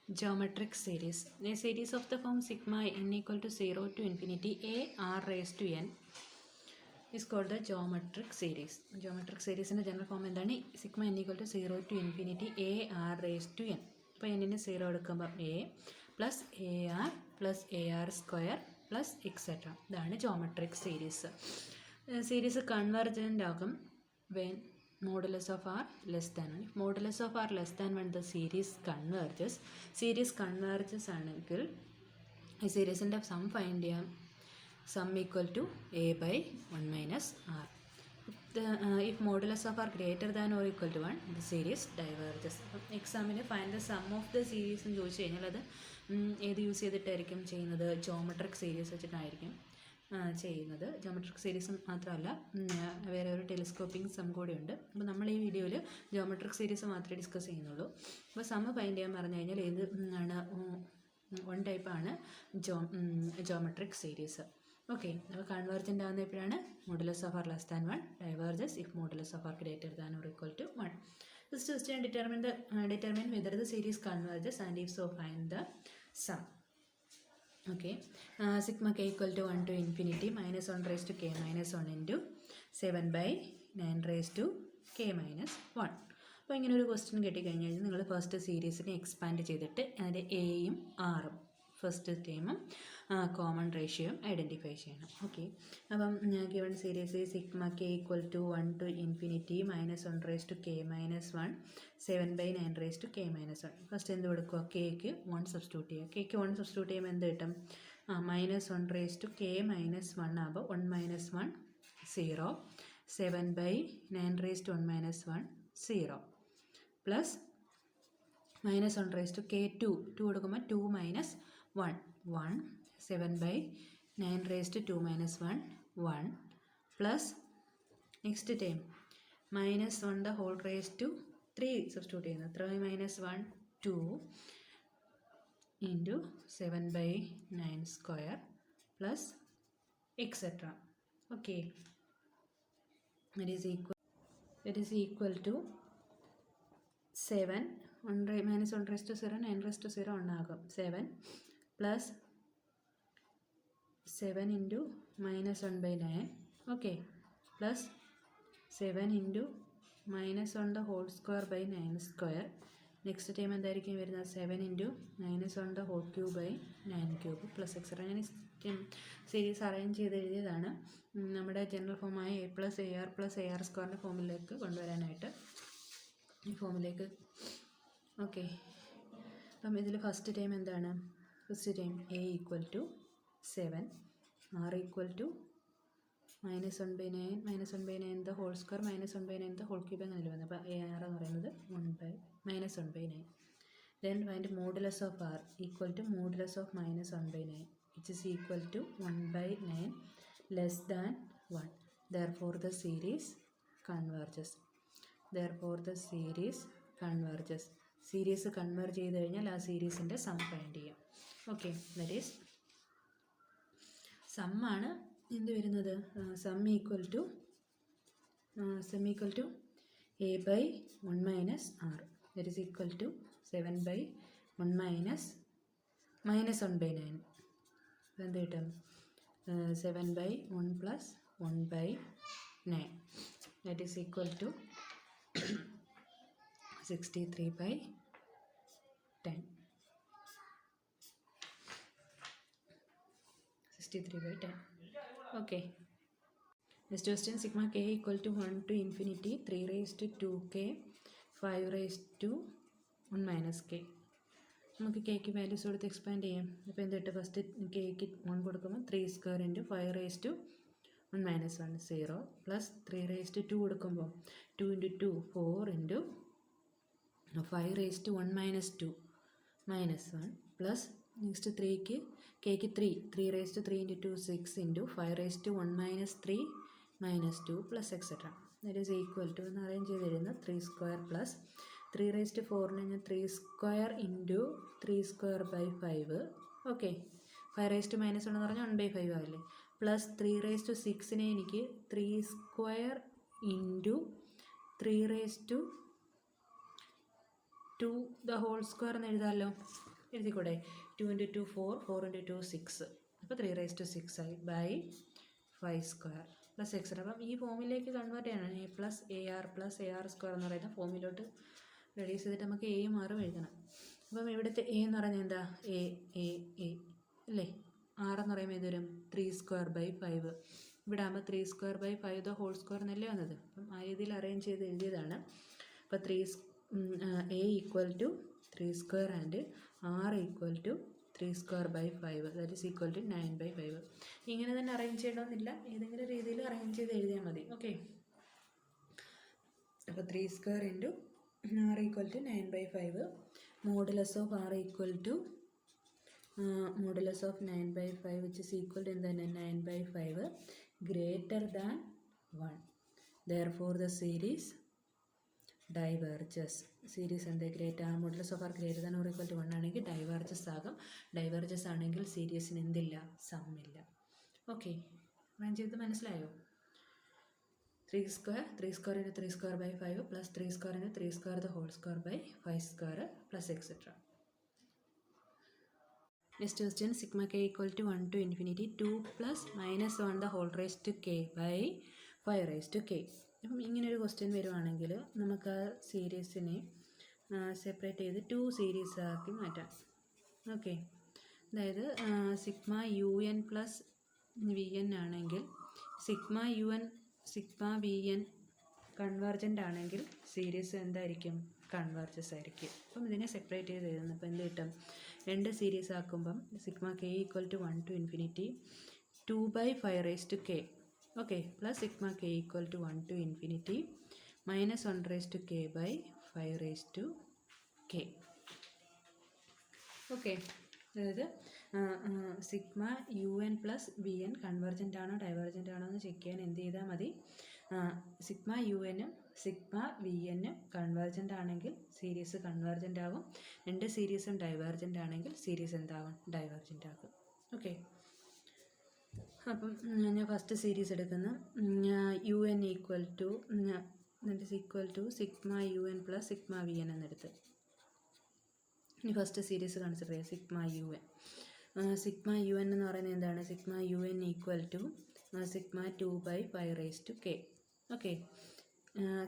Geometric series. A series of the form sigma n equal to 0 to infinity a r raised to n is called the geometric series. Geometric series in the general form എന്താണ് sigma n equal to 0 to infinity a r raised to n. അപ്പോൾ n-ന് 0 എടുക്കുമ്പോൾ a plus ar plus ar square plus etc. ഇതാണ് geometric series. Series convergent ആകും when modulus of r less than 1. If modulus of r less than 1, the series converges. Series converges ആണെങ്കിൽ ഈ സീരീസിൻ്റെ sum find ചെയ്യാം. Sum equal to a by 1 minus r. If modulus of r greater than or equal to 1, the series diverges. എക്സാമിന് find the sum of the series എന്ന് ചോദിച്ചു കഴിഞ്ഞാൽ അത് ഏത് യൂസ് ചെയ്തിട്ടായിരിക്കും ചെയ്യുന്നത്? ജോമെട്രിക് സീരീസ് വെച്ചിട്ടായിരിക്കും ചെയ്യുന്നത്. ജോമെട്രിക് സീരീസ് മാത്രമല്ല, വേറെ ഒരു ടെലിസ്കോപ്പിംഗ് സം കൂടിയുണ്ട്. അപ്പോൾ നമ്മൾ ഈ വീഡിയോയിൽ ജോമെട്രിക് സീരീസ് മാത്രമേ ഡിസ്കസ് ചെയ്യുന്നുള്ളൂ. അപ്പോൾ സം ഫൈൻഡ് ചെയ്യാൻ പറഞ്ഞു കഴിഞ്ഞാൽ ഏത് ആണ് വൺ ടൈപ്പാണ് ജോമെട്രിക് സീരീസ്. ഓക്കെ, അപ്പോൾ കൺവേർജൻ്റ് ആകുന്ന എപ്പോഴാണ്? Modulus of R less than 1, diverges if modulus of R greater than or equal to 1. This question determine whether the series converges and if so find the sum. Okay, sigma k equal to 1 to infinity minus 1 raised to k minus 1 into 7 by 9 raised to k minus 1. അപ്പോൾ ഇങ്ങനെ ഒരു question കിട്ടിക്കഴിഞ്ഞാൽ നിങ്ങൾ first സീരീസിനെ expand ചെയ്തിട്ട് അതിൻ്റെ എയും ആറും first ടൈമും കോമൺ റേഷ്യോയും ഐഡൻറ്റിഫൈ ചെയ്യണം. ഓക്കെ, അപ്പം given series sigma K equal to 1 to infinity minus 1 raised to k minus 1 7 by 9 raised to k minus 1. First എന്ത് കൊടുക്കുക? കെക്ക് 1 സബ്സ്റ്റിറ്റ്യൂട്ട് ചെയ്യുക. കെക്ക് 1 സബ്സ്റ്റിറ്റ്യൂട്ട് ചെയ്യുമ്പോൾ എന്ത് കിട്ടും? Minus 1 raised to k minus 1 ആകുമ്പോൾ 1 minus 1 0, 7 by 9 raised to 1 minus 1 0 plus minus 1 raised to k 2 കൊടുക്കുമ്പോൾ 2 minus 1 1, 7 by 9 raised to 2 minus 1 1 plus next term minus 1 the whole raised to 3 substitute ചെയ്യുന്നു. 3 minus 1 2 into 7 by 9 square plus etc. Okay, that is equal to 7 1 minus 1 raised to 0 9 raised to 0 ഉണ്ടാകും. 7 plus 7 into minus 1 by 9. Okay, plus 7 into minus 1 the whole square by 9 square. Next time എന്തായിരിക്കും വരുന്നത്? 7 into minus 1 the whole cube by 9 cube plus etcetera. ഞാൻ series arrange ചെയ്ത് എഴുതിയതാണ് നമ്മുടെ general ഫോമായ A plus A R plus A R സ്ക്വയറിൻ്റെ ഫോമിലേക്ക് കൊണ്ടുവരാനായിട്ട്, ഈ ഫോമിലേക്ക്. ഓക്കെ, അപ്പം ഇതിൽ ഫസ്റ്റ് ടൈം എന്താണ്? First time A equal to 7, R equal to minus 1 by 9 minus 1 by 9 the whole square minus 1 by 9 the whole cube അങ്ങനെ വന്നത്. അപ്പോൾ എ ആർ എന്ന് പറയുന്നത് minus 1 by 9. Then find modulus of R equal to modulus of minus 1 by 9 which is equal to 1 by 9 less than 1. Therefore the series converges. Series converge ചെയ്ത് കഴിഞ്ഞാൽ ആ സീരീസിൻ്റെ sum find ചെയ്യാം. ഓക്കെ, ദറ്റ് ഈസ് സമ്മാണ് എന്ത് വരുന്നത്? Sum equal to A by 1 minus R that is equal to 7 by 1 minus 1 by 9. എന്ത് കിട്ടും? 7 by 1 plus 1 by 9 that is equal to 63 by 10. 63 by 10. Okay. Next question, sigma k equal to 1 to infinity 3 raised to 2k 5 raised to 1 minus k. നമുക്ക് cake values കൊടുത്ത് expand ചെയ്യാം. അപ്പോൾ എന്ത് കിട്ടും? First cake 1 കൊടുക്കുമ്പോൾ 3 square into 5 raised to 1 minus 1 0 plus 3 raised to 2 കൊടുക്കുമ്പോൾ 2 into 2 4 into 5 raised to 1 minus 2 minus 1 plus next cake 3 raised to 3 into 2 6 into 5 raised to 1 minus 3 minus 2 plus etcetera. That is equal to എന്ന് arrange ചെയ്ത് തരുന്നത് 3 square plus 3 raised to 4 കഴിഞ്ഞാൽ 3 square into 3 square by 5. ഓക്കെ, 5 raised to minus 1 എന്ന് പറഞ്ഞാൽ 1 by 5 ആവില്ലേ. Plus 3 raised to 6നെ എനിക്ക് 3 square into 3 raised to 2 the whole square എന്ന് എഴുതാമല്ലോ. എഴുതിക്കൂടെ? 2 × 2 4, 4 × 2 6, അപ്പോൾ 3⁶ ആയി ബൈ 5² പ്ലസ് എക്സെട്ര. അപ്പം ഈ ഫോമിലേക്ക് കൺവേർട്ട് ചെയ്യണം. a+ar+ar² എന്ന് പറയുന്ന ഫോമിലോട്ട് റെഡ്യൂസ് ചെയ്തിട്ട് നമുക്ക് എയും ആറും എഴുതണം. അപ്പം ഇവിടുത്തെ എ എന്ന് പറഞ്ഞാൽ എന്താ? എ അല്ലേ? ആർ എന്ന് പറയുമ്പോൾ ഏത് വരും? 3² / 5. ഇവിടെ ആകുമ്പോൾ 3² / 5 ഹോൾ² എന്നല്ലേ വന്നത്. അപ്പം ആ രീതിയിൽ അറേഞ്ച് ചെയ്ത് എഴുതിയതാണ്. അപ്പോൾ a = 3² and r = 3² / 5, that is equal to 9/5. ഇങ്ങനെ തന്നെ അറേഞ്ച് ചെയ്യണമെന്നില്ല, ഏതെങ്കിലും രീതിയിൽ അറേഞ്ച് ചെയ്ത് എഴുതിയാൽ മതി. ഓക്കെ, അപ്പോൾ 3² × r = 9/5. Modulus of r = modulus of 9/5 which is equal to എന്താണ്? 9/5 greater than 1. Therefore the series diverges. Series എന്ത്? Modulus of R greater than or equal to 1 ആണെങ്കിൽ ഡൈവേർജസ് ആകും. ഡൈവേർജസ് ആണെങ്കിൽ സീരീസിന് എന്തില്ല? സമ്മില്ല. ഓക്കെ, അറേഞ്ച് ചെയ്ത് മനസ്സിലായോ? 3² × 3² / 5 plus 3² × 3² / 5² plus etcetera. Next question, sigma k = 1 to infinity 2 + -1 the whole raised to k by 5 raised to k. അപ്പം ഇങ്ങനൊരു question വരുവാണെങ്കിൽ നമുക്ക് ആ സീരീസിനെ സെപ്പറേറ്റ് ചെയ്ത് 2 സീരീസ് ആക്കി മാറ്റാം. ഓക്കെ, അതായത് സിഗ്മ UN + VN ആണെങ്കിൽ സിഗ്മ VN കൺവേർജൻ്റ് ആണെങ്കിൽ സീരീസ് എന്തായിരിക്കും? കൺവേർജസ് ആയിരിക്കും. അപ്പം ഇതിനെ സെപ്പറേറ്റ് ചെയ്ത് എഴുതുന്നു. അപ്പോൾ എന്ത് കിട്ടും? 2 സീരീസ് ആക്കുമ്പം sigma k = 1 to infinity 2/5 raised to k. Okay, plus sigma k = 1 to infinity -1 raised to k by 5 raised to k. Okay, അതായത് സിഗ്മ UN + VN കൺവേർജൻ്റ് ആണോ ഡൈവേർജൻ്റ് ആണോ എന്ന് ചെക്ക് ചെയ്യാൻ എന്ത് ചെയ്താൽ മതി? സിഗ്മ UNും സിഗ്മ VNും കൺവേർജൻ്റ് ആണെങ്കിൽ സീരീസ് കൺവേർജൻ്റ് ആകും. 2 സീരീസും ഡൈവേർജൻ്റ് ആണെങ്കിൽ സീരീസ് എന്താകും? ഡൈവേർജൻ്റ് ആകും. ഓക്കെ, അപ്പം ഞാൻ ഫസ്റ്റ് സീരീസ് എടുക്കുന്നു. UN = sigma UN + sigma VN എന്നെടുത്ത്. ഇനി ഫസ്റ്റ് സീരീസ് കൺസിഡർ ചെയ്യാം. സിഗ്മ UN എന്ന് പറയുന്നത് എന്താണ്? Sigma UN = sigma 2/5 raised to k. Okay,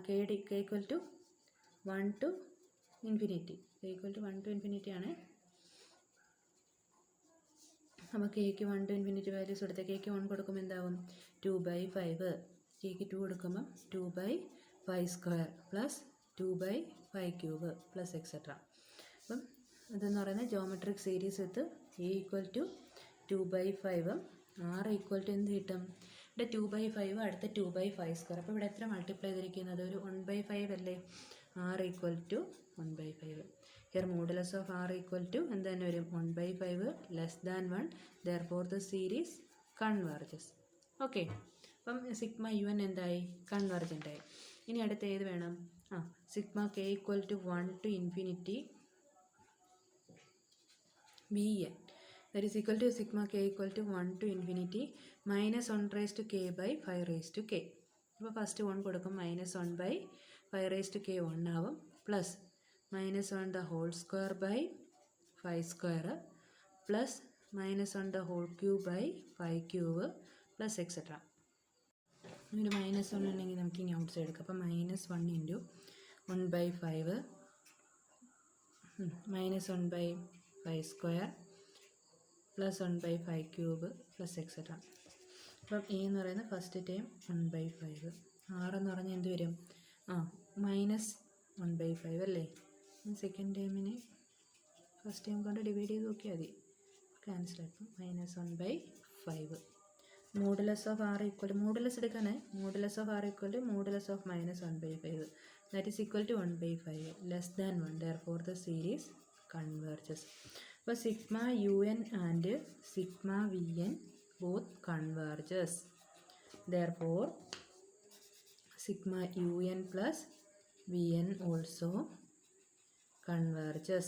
k = 1 to infinity. k = 1 to infinity ആണ്. അപ്പോൾ kക്ക് 1 to infinity വാല്യൂസ് കൊടുത്ത് kക്ക് 1 കൊടുക്കുമ്പോൾ എന്താവും? 2/5. kക്ക് 2 കൊടുക്കുമ്പം 2/5² പ്ലസ് 2/5³ പ്ലസ് എക്സെട്ര. അപ്പം ഇതെന്ന് പറയുന്നത് geometric series with a = 2/5 r = എന്ത് കിട്ടും? ഇവിടെ 2/5 അടുത്ത 2/5². അപ്പോൾ ഇവിടെ എത്ര മൾട്ടിപ്ലൈ ചെയ്തിരിക്കുന്നത്? ഒരു 1/5 അല്ലേ? r = 1/5. Here modulus of r = എന്ത് തന്നെ വരും? 1/5 less than 1. Therefore the series converges. Okay, അപ്പം സിഗ്മ UN എന്തായി? കൺവേർജൻ്റ് ആയി. ഇനി അടുത്ത ഏത് വേണം? Sigma k = 1 to infinity VN. That is equal to sigma k = 1 to infinity -1 raised to k by 5 raised to k. അപ്പോൾ ഫസ്റ്റ് 1 കൊടുക്കും, -1/5 raised to k 1 ആവും, plus -1 the whole square by 5² plus -1 the whole cube by 5³ plus etcetera. ഒരു -1 ഉണ്ടെങ്കിൽ നമുക്ക് ഇനി out side എടുക്കാം. അപ്പോൾ -1 × 1/5 -1/5² plus 1/5³ plus etcetera. അപ്പം എ എന്ന് പറയുന്നത് ഫസ്റ്റ് ടൈം 1/5, r എന്ന് പറഞ്ഞാൽ എന്ത് വരും? -1/5 അല്ലേ? സെക്കൻഡ് ടൈമിനെ ഫസ്റ്റ് ടൈം കൊണ്ട് ഡിവൈഡ് ചെയ്ത് നോക്കിയാൽ മതി, ക്യാൻസൽ ആക്കും. -1/5. മോഡുലസ് ഓഫ് r = മോഡുലസ് എടുക്കാൻ modulus of r = modulus of -1/5, that is equal to 1/5 less than 1. Therefore the series converges. അപ്പോൾ sigma UN and sigma VN both converges. Therefore sigma UN plus VN also converges.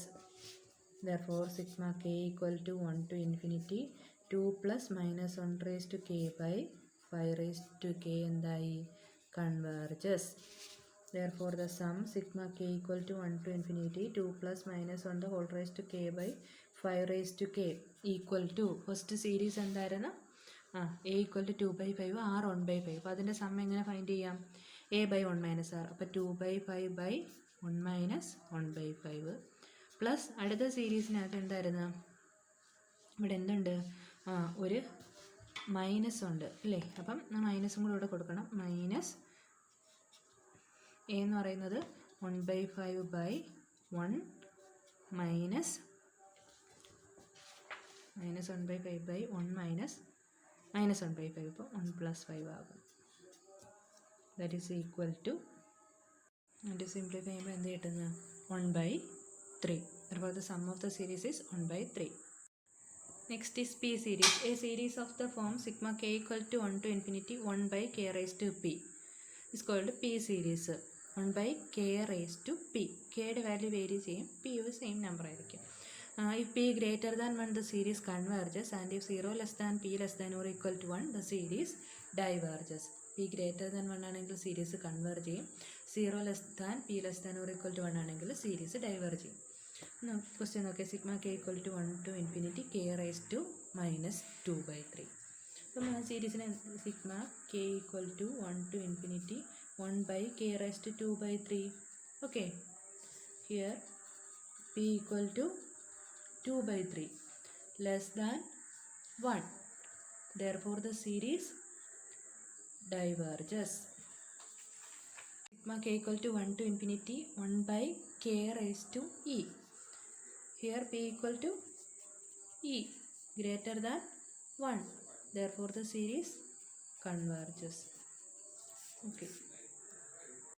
Therefore sigma k = 1 to infinity 2 plus -1 raised to k by 5 raised to k എന്തായി? converges. Therefore the sum sigma k equal to 1 to infinity 2 plus minus 1 the whole raised to k by 5 raised to k equal to first series എന്തായിരുന്നു a equal to 2 by 5 r 1 by 5. അപ്പോൾ അതിൻ്റെ some എങ്ങനെ find ചെയ്യാം? a by 1 minus r. അപ്പോൾ 2 by 5 by 1 minus 1 by 5 plus അടുത്ത സീരീസിനകത്ത് എന്തായിരുന്നു? ഇവിടെ എന്തുണ്ട്? ഒരു മൈനസ് ഉണ്ട് അല്ലേ? അപ്പം മൈനസും കൂടെ ഇവിടെ കൊടുക്കണം. മൈനസ് എ എന്ന് പറയുന്നത് 1 by 5 by 1 minus 1 by 5 by 1 minus 1 by 5. ഇപ്പോൾ 1 plus 5 ആകും. ദാറ്റ് ഈസ് ഈക്വൽ ടു അതിൻ്റെ സിംപ്ലിഫൈ ചെയ്യുമ്പോൾ എന്ത് കിട്ടുന്നത്? 1 by 3. Therefore the sum of the series is 1 by 3. Next is P series. A series of the form sigma k equal to 1 to infinity 1 by k raised to p is called P series. 1 by k raised to p. Kയുടെ value vary ചെയ്യും, p ഒരു same number ആയിരിക്കും. If p greater than 1 the series converges and if 0 less than p less than or equal to 1 the series diverges. p greater than 1 ആണെങ്കിൽ series converge ചെയ്യും, 0 less than p less than or equal to 1 ആണെങ്കിൽ series diverge ചെയ്യും. Question നോക്കിയാൽ sigma K equal to 1 to infinity K raise to minus 2 by 3. അപ്പം ആ സീരീസിന് sigma K equal to 1 to infinity 1 by k raised to 2 by 3. Okay, here p equal to 2 by 3 less than 1. Therefore the series diverges. Sigma k equal to 1 to infinity 1 by k raised to e. Here p equal to e greater than 1. Therefore the series converges. Okay.